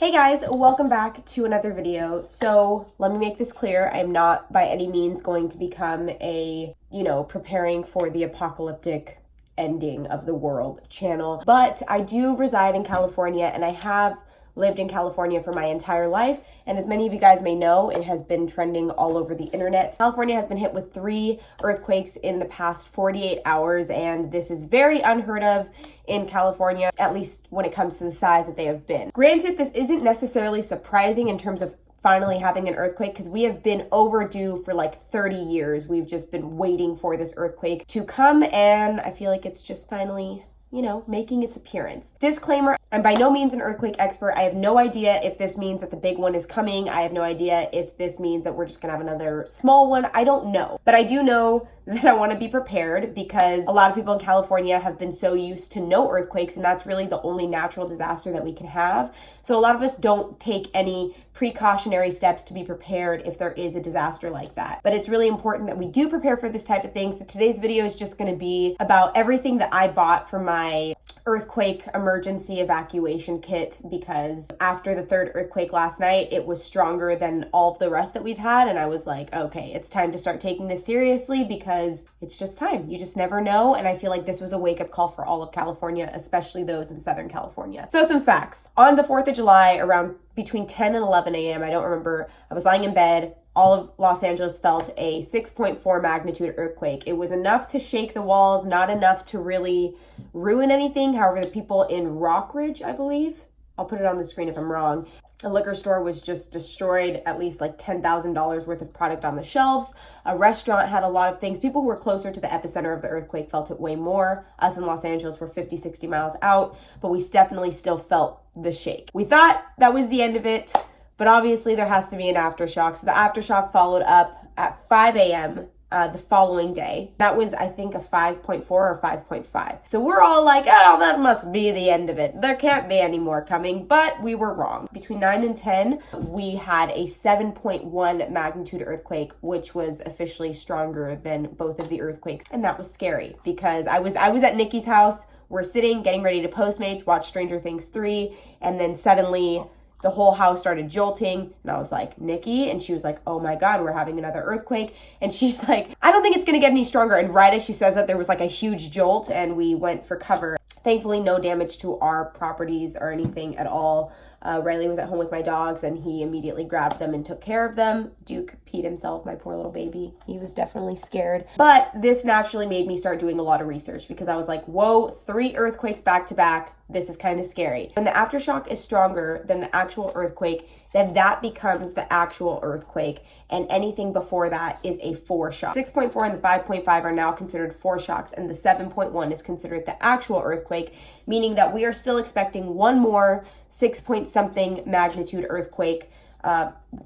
Hey guys, welcome back to another video. So let me make this clear. I'm not by any means going to become a, preparing for the apocalyptic ending of the world channel. But I do reside in California and I have lived in California for my entire life. And as many of you guys may know, it has been trending all over the internet. California has been hit with 3 earthquakes in the past 48 hours. And this is very unheard of in California, at least when it comes to the size that they have been. Granted, this isn't necessarily surprising in terms of finally having an earthquake because we have been overdue for like 30 years. We've just been waiting for this earthquake to come, and I feel like it's just finally making its appearance. Disclaimer, I'm by no means an earthquake expert. I have no idea if this means that the big one is coming. I have no idea if this means that we're just gonna have another small one. I don't know. But I do know that I wanna be prepared because a lot of people in California have been so used to no earthquakes, and that's really the only natural disaster that we can have. So a lot of us don't take any precautionary steps to be prepared if there is a disaster like that. But it's really important that we do prepare for this type of thing. So today's video is just gonna be about everything that I bought for my earthquake emergency evacuation kit, because after the 3rd earthquake last night, it was stronger than all of the rest that we've had. And I was like, okay, it's time to start taking this seriously because it's just time. You just never know. And I feel like this was a wake-up call for all of California, especially those in Southern California. So some facts. On the 4th of July, around between 10 and 11 a.m., I don't remember, I was lying in bed. All of Los Angeles felt a 6.4 magnitude earthquake. It was enough to shake the walls, not enough to really ruin anything. However, the people in Rockridge, I believe, I'll put it on the screen if I'm wrong, a liquor store was just destroyed, at least like $10,000 worth of product on the shelves. A restaurant had a lot of things. People who were closer to the epicenter of the earthquake felt it way more. Us in Los Angeles were 50, 60 miles out, but we definitely still felt the shake. We thought that was the end of it, but obviously there has to be an aftershock. So the aftershock followed up at 5 a.m. The following day. That was, I think, a 5.4 or 5.5. So we're all like, oh, that must be the end of it. There can't be any more coming, but we were wrong. Between 9 and 10, we had a 7.1 magnitude earthquake, which was officially stronger than both of the earthquakes. And that was scary because I was at Nikki's house. We're sitting, getting ready to Postmates, watch Stranger Things 3, and then suddenly the whole house started jolting, and I was like, Nikki? And she was like, oh my God, we're having another earthquake. And she's like, I don't think it's gonna get any stronger. And right as she says that, there was like a huge jolt, and we went for cover. Thankfully, no damage to our properties or anything at all. Riley was at home with my dogs, and he immediately grabbed them and took care of them. Duke peed himself, my poor little baby. He was definitely scared. But this naturally made me start doing a lot of research because I was like, whoa, 3 earthquakes back to back. This is kind of scary. When the aftershock is stronger than the actual earthquake, then that becomes the actual earthquake, and anything before that is a foreshock. 6.4 and the 5.5 are now considered foreshocks, and the 7.1 is considered the actual earthquake, meaning that we are still expecting one more 6-point-something magnitude earthquake,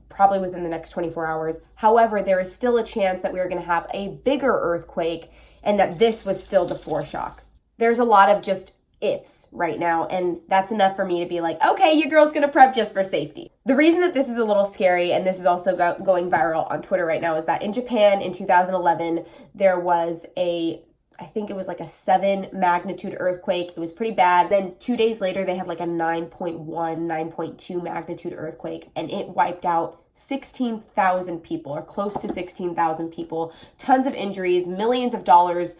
probably within the next 24 hours. However, there is still a chance that we are going to have a bigger earthquake and that this was still the foreshock. There's a lot of just ifs right now, and that's enough for me to be like, okay, your girl's gonna prep just for safety. The reason that this is a little scary, and this is also going viral on Twitter right now, is that in Japan in 2011, there was I think it was like a 7 magnitude earthquake. It was pretty bad. Then 2 days later, they had like a 9.1, 9.2 magnitude earthquake, and it wiped out 16,000 people, or close to 16,000 people, tons of injuries, millions of dollars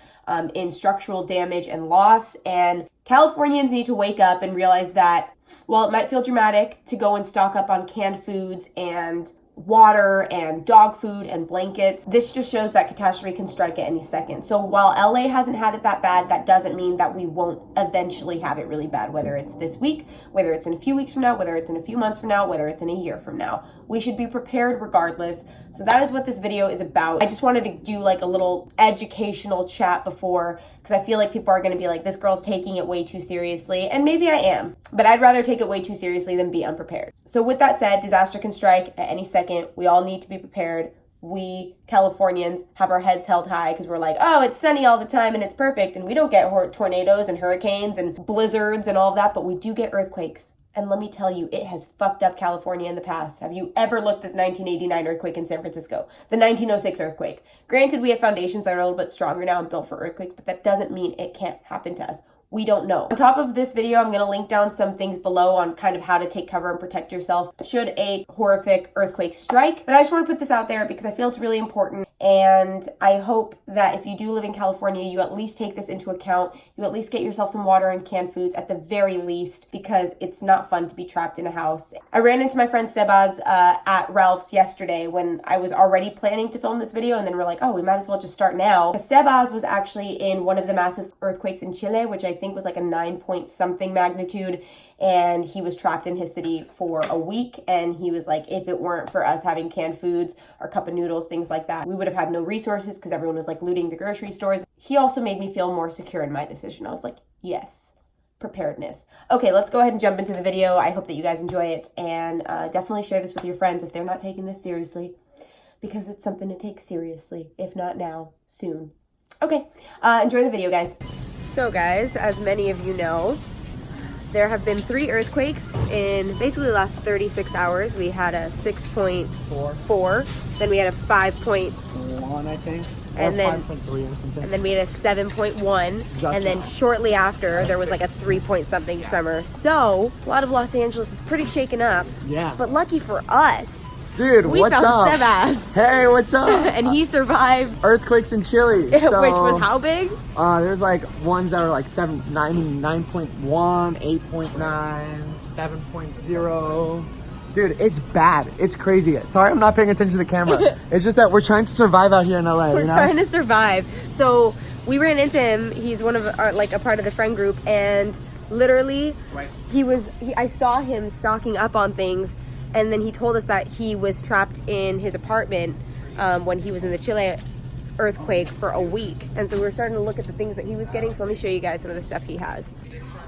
in structural damage and loss. And Californians need to wake up and realize that while it might feel dramatic to go and stock up on canned foods and water and dog food and blankets, this just shows that catastrophe can strike at any second. So while LA hasn't had it that bad, that doesn't mean that we won't eventually have it really bad, whether it's this week, whether it's in a few weeks from now, whether it's in a few months from now, whether it's in a year from now. We should be prepared regardless. So that is what this video is about. I just wanted to do like a little educational chat before, because I feel like people are going to be like, this girl's taking it way too seriously. And maybe I am, but I'd rather take it way too seriously than be unprepared. So with that said, disaster can strike at any second. We all need to be prepared. We Californians have our heads held high because we're like, oh, it's sunny all the time and it's perfect. And we don't get tornadoes and hurricanes and blizzards and all of that, but we do get earthquakes. And let me tell you, it has fucked up California in the past. Have you ever looked at the 1989 earthquake in San Francisco? The 1906 earthquake? Granted, we have foundations that are a little bit stronger now and built for earthquakes, but that doesn't mean it can't happen to us. We don't know. On top of this video, I'm gonna link down some things below on kind of how to take cover and protect yourself should a horrific earthquake strike. But I just want to put this out there because I feel it's really important. And I hope that if you do live in California, you at least take this into account. You at least get yourself some water and canned foods at the very least, because it's not fun to be trapped in a house. I ran into my friend Sebas at Ralph's yesterday when I was already planning to film this video, and then we're like, oh, we might as well just start now. Sebas was actually in one of the massive earthquakes in Chile, which I think was like a 9 point something magnitude, and he was trapped in his city for a week. And he was like, if it weren't for us having canned foods or cup of noodles, things like that, we would have had no resources because everyone was like looting the grocery stores. He also made me feel more secure in my decision. I was like, yes, preparedness. Okay, let's go ahead and jump into the video. I hope that you guys enjoy it, and definitely share this with your friends if they're not taking this seriously, because it's something to take seriously. If not now, soon. Okay, enjoy the video, guys. So guys, as many of you know, there have been 3 earthquakes in basically the last 36 hours. We had a 6.4, then we had a 5.1, I think, and then 5.3 or something. And then we had a 7.1, and then shortly after there was like a 3 point something tremor. So a lot of Los Angeles is pretty shaken up. Yeah. But lucky for us, dude, we what's found up? Sebas. Hey, what's up? And he survived. Earthquakes in Chile. Which was how big? There's like ones that were like 9.1, 8.9, 7.0. Dude, it's bad. It's crazy. Sorry, I'm not paying attention to the camera. It's just that we're trying to survive out here in LA. We're trying to survive. So we ran into him. He's one of our, like, a part of the friend group, and literally I saw him stocking up on things, and then he told us that he was trapped in his apartment when he was in the Chile earthquake for a week. And so we were starting to look at the things that he was getting. So let me show you guys some of the stuff he has.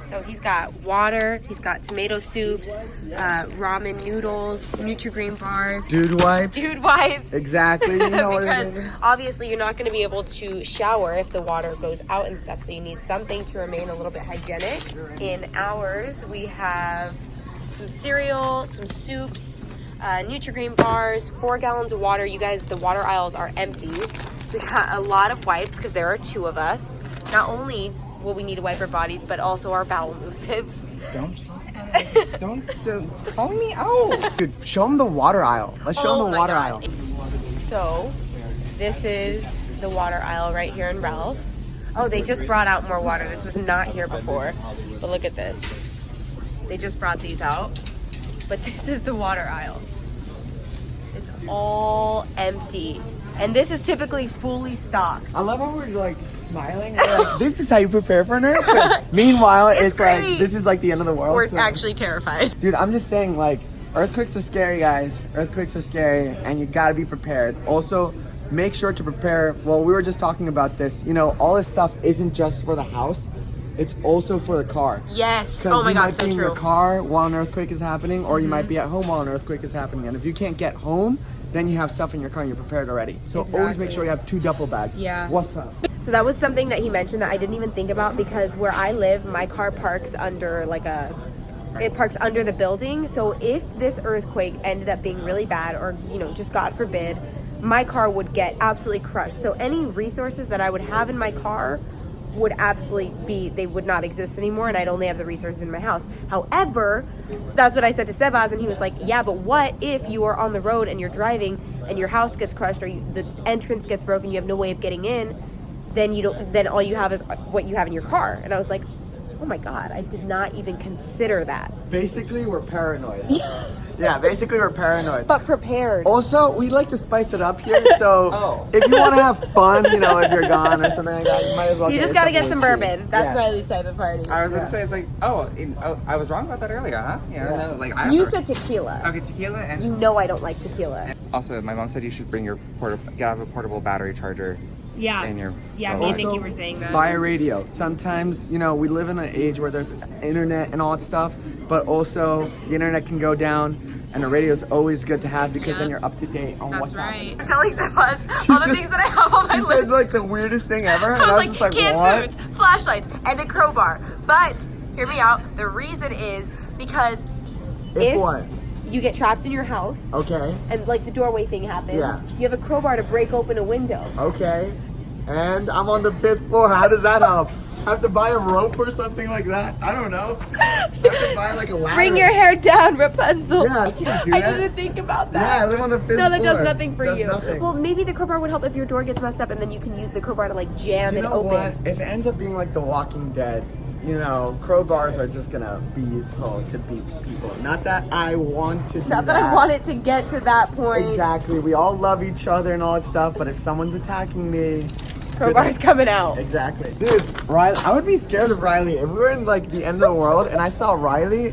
So he's got water, he's got tomato soups, ramen noodles, Nutri-Grain bars. Dude wipes. Dude wipes. Exactly. You know because obviously you're not going to be able to shower if the water goes out and stuff. So you need something to remain a little bit hygienic. In ours, we have some cereal, some soups, Nutri-Grain bars, 4 gallons of water. You guys, the water aisles are empty. We got a lot of wipes because there are 2 of us. Not only will we need to wipe our bodies, but also our bowel movements. Don't calling me out. Dude, show them the water aisle. Let's show them the water aisle. So this is the water aisle right here in Ralph's. Oh, they just brought out more water. This was not here before. But look at this. They just brought these out. But this is the water aisle. It's all empty. And this is typically fully stocked. I love how we're like smiling. We're like, this is how you prepare for an earthquake. Meanwhile, it's like, this is like the end of the world. We're actually terrified. Dude, I'm just saying, like, earthquakes are scary, guys. Earthquakes are scary, and you gotta be prepared. Also, make sure to prepare. Well, we were just talking about this. You know, all this stuff isn't just for the house. It's also for the car. Yes. Oh my God, so true. You might be in your car while an earthquake is happening, or you might be at home while an earthquake is happening. And if you can't get home, then you have stuff in your car and you're prepared already. So always make sure you have 2 duffel bags. Yeah. What's up? So that was something that he mentioned that I didn't even think about, because where I live, my car parks under it parks under the building. So if this earthquake ended up being really bad, or, you know, just God forbid, my car would get absolutely crushed. So any resources that I would have in my car would absolutely they would not exist anymore, and I'd only have the resources in my house. However, that's what I said to Sebas, and he was like, yeah, but what if you are on the road and you're driving and your house gets crushed, or the entrance gets broken, you have no way of getting in, then all you have is what you have in your car. And I was like, oh my God, I did not even consider that. Basically, we're paranoid. Yeah, basically we're paranoid. But prepared. Also, we like to spice it up here, so if you want to have fun, you know, if you're gone or something like that, you might as well. You just gotta get some bourbon. That's Riley's type of party. I was gonna say, it's like, I was wrong about that earlier, huh? Yeah. No, like you said tequila. Okay, tequila, and you know I don't like tequila. Also, my mom said you should bring your have a portable battery charger. Yeah. In your me and Nikki were saying that. Buy a radio. Sometimes, you know, we live in an age where there's internet and all that stuff, but also the internet can go down, and a radio is always good to have, because then you're up to date on what's happening. I'm telling Sebas all the things that I have on my list. She says like the weirdest thing ever, and I was just like, canned what? foods, flashlights, and a crowbar. But hear me out. The reason is because if what? You get trapped in your house, okay, and like the doorway thing happens, yeah, you have a crowbar to break open a window. Okay, and I'm on the 5th floor. How does that help? have to buy a rope or something like that. I don't know. I have to buy like a ladder. Bring your hair down, Rapunzel. Yeah, I can't do I that. didn't think about that. Yeah, I live on the 5th floor. No, that does nothing for Does you. nothing. Well, maybe the crowbar would help if your door gets messed up, and then you can use the crowbar to like jam You and know open. what? If it ends up being like The Walking Dead, you know, crowbars are just gonna be useful to beat people. Not that I want to do Not that I want it to get to that point. Exactly. We all love each other and all that stuff, but if someone's attacking me, Crowbar's coming out. Exactly. Dude, Riley, I would be scared of Riley. If we were in like the end of the world and I saw Riley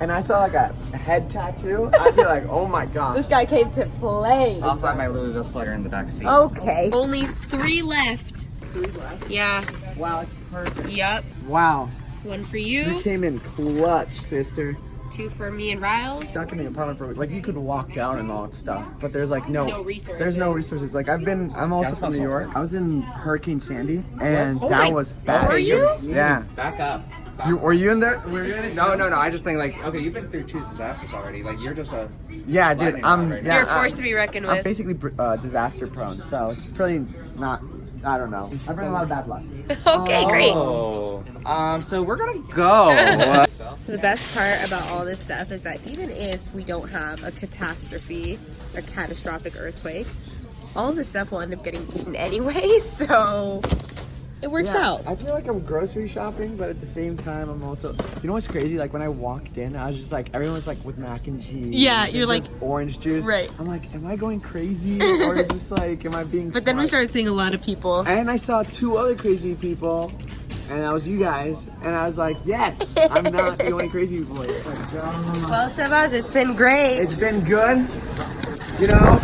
and I saw like a head tattoo, I'd be like, oh my gosh. This guy came to play. I'll slide my Louisville slugger in the back seat. Okay. Only 3 left. 3 left? Yeah. Wow, it's perfect. Yep. Wow. 1 for You you. came in clutch, sister. 2 for me and Riles. Not getting an apartment for like you could walk down and all that stuff, but there's like no resources. There's no resources. Like I'm also from New York. I was in Hurricane Sandy, and Oh that my- was bad. Were you? Yeah. Back up. Were you in there? Were you in it? No. I just think like, okay, you've been through 2 disasters already. Like you're just a Yeah, dude. lightning I'm. rod right Yeah, You're a force to be reckoned I'm with. basically disaster prone, so it's pretty not. I don't know. I bring a lot of bad luck. Okay, great. Oh. So we're gonna go. So the best part about all this stuff is that even if we don't have a catastrophe, a catastrophic earthquake, all of this stuff will end up getting eaten anyway, so it works out. I feel like I'm grocery shopping, but at the same time, I'm also. You know what's crazy? Like when I walked in, I was just like, everyone was like with mac and cheese. Yeah, and you're just like- orange juice. Right. I'm like, am I going crazy, or is this like, am I being? But then we smart? started seeing a lot of people. And I saw 2 other crazy people, and that was you guys. And I was like, yes, I'm not the only crazy boy. It's like, Well, Sebas, it's been great. it's been good. You know,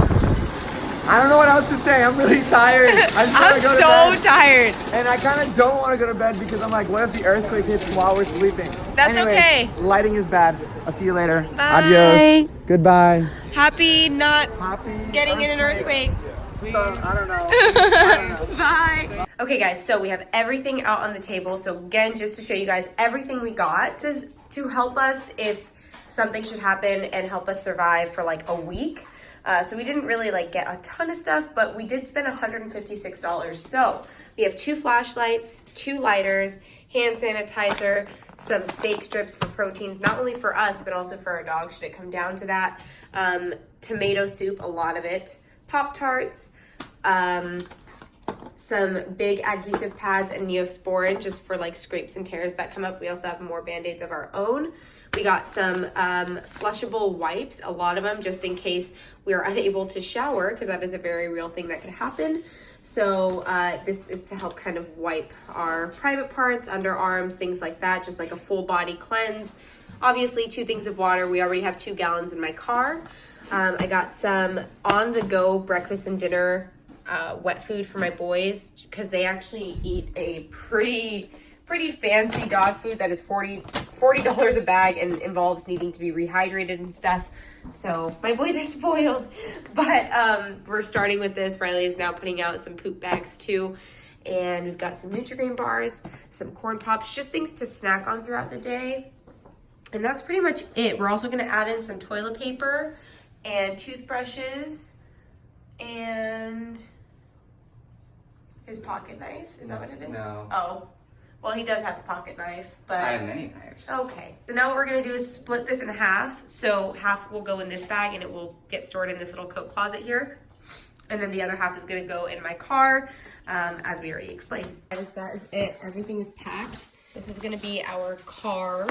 I don't know what else to say. I'm really tired. I just I'm wanna go to bed. so tired. And I kind of don't want to go to bed because I'm like, what if the earthquake hits while we're sleeping? That's okay. Lighting is bad. I'll see you later. Bye. Adios. Goodbye. Happy not Happy getting in an earthquake. I don't know. Bye. Okay, guys, so we have everything out on the table. So again, just to show you guys everything we got to help us if something should happen and help us survive for like a week. So we didn't really like get a ton of stuff, but we did spend $156. So we have 2 flashlights, 2 lighters, hand sanitizer, some steak strips for protein, not only for us, but also for our dog, should it come down to that. Tomato soup, a lot of it. Pop-Tarts, some big adhesive pads and Neosporin just for like scrapes and tears that come up. We also have more Band-Aids of our own. We got some flushable wipes, a lot of them just in case we are unable to shower, because that is a very real thing that could happen. So this is to help kind of wipe our private parts, underarms, things like that, just like a full body cleanse. Obviously 2 things of water. We already have 2 gallons in my car. I got some on-the-go breakfast and dinner wet food for my boys, because they actually eat a pretty fancy dog food that is $40 a bag and involves needing to be rehydrated and stuff. So my boys are spoiled, but we're starting with this. Riley is now putting out some poop bags too. And we've got some Nutri-Grain bars, some corn pops, just things to snack on throughout the day. And that's pretty much it. We're also gonna add in some toilet paper and toothbrushes and his pocket knife. Is that what it is? No. Oh. Well, he does have a pocket knife, but... I have many knives. Okay. So now what we're going to do is split this in half. So half will go in this bag and it will get stored in this little coat closet here. And then the other half is going to go in my car, as we already explained. Guys, that is it. Everything is packed. This is going to be our car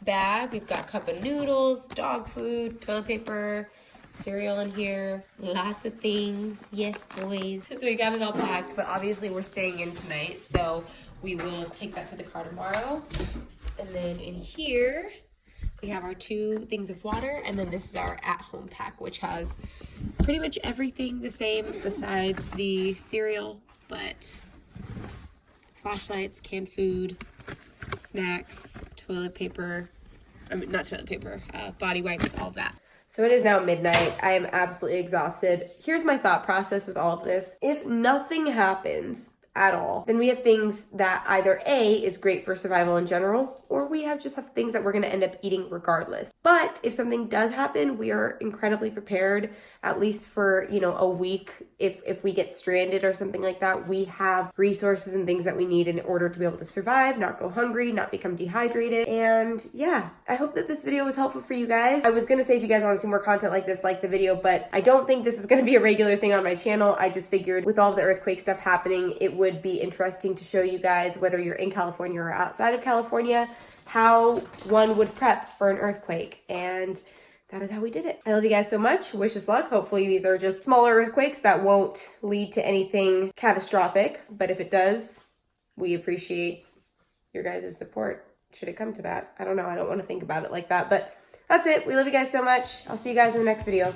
bag. We've got a cup of noodles, dog food, toilet paper, cereal in here, lots of things. Yes, boys. So we got it all packed, but obviously we're staying in tonight, so we will take that to the car tomorrow. And then in here, we have our 2 things of water, and then this is our at-home pack, which has pretty much everything the same besides the cereal, but flashlights, canned food, snacks, toilet paper, not toilet paper, body wipes, all of that. So it is now midnight. I am absolutely exhausted. Here's my thought process with all of this. If nothing happens, at all, then we have things that either A, is great for survival in general, or we just have things that we're gonna end up eating regardless. But if something does happen, we are incredibly prepared, at least for, you know, a week. If we get stranded or something like that, we have resources and things that we need in order to be able to survive, not go hungry, not become dehydrated. And yeah, I hope that this video was helpful for you guys. I was gonna say if you guys want to see more content like this, like the video, but I don't think this is gonna be a regular thing on my channel. I just figured with all the earthquake stuff happening, it would be interesting to show you guys, whether you're in California or outside of California, how one would prep for an earthquake. And that is how we did it. I love you guys so much. Wish us luck. Hopefully these are just smaller earthquakes that won't lead to anything catastrophic. But if it does, we appreciate your guys' support. Should it come to that? I don't know. I don't want to think about it like that. But that's it. We love you guys so much. I'll see you guys in the next video.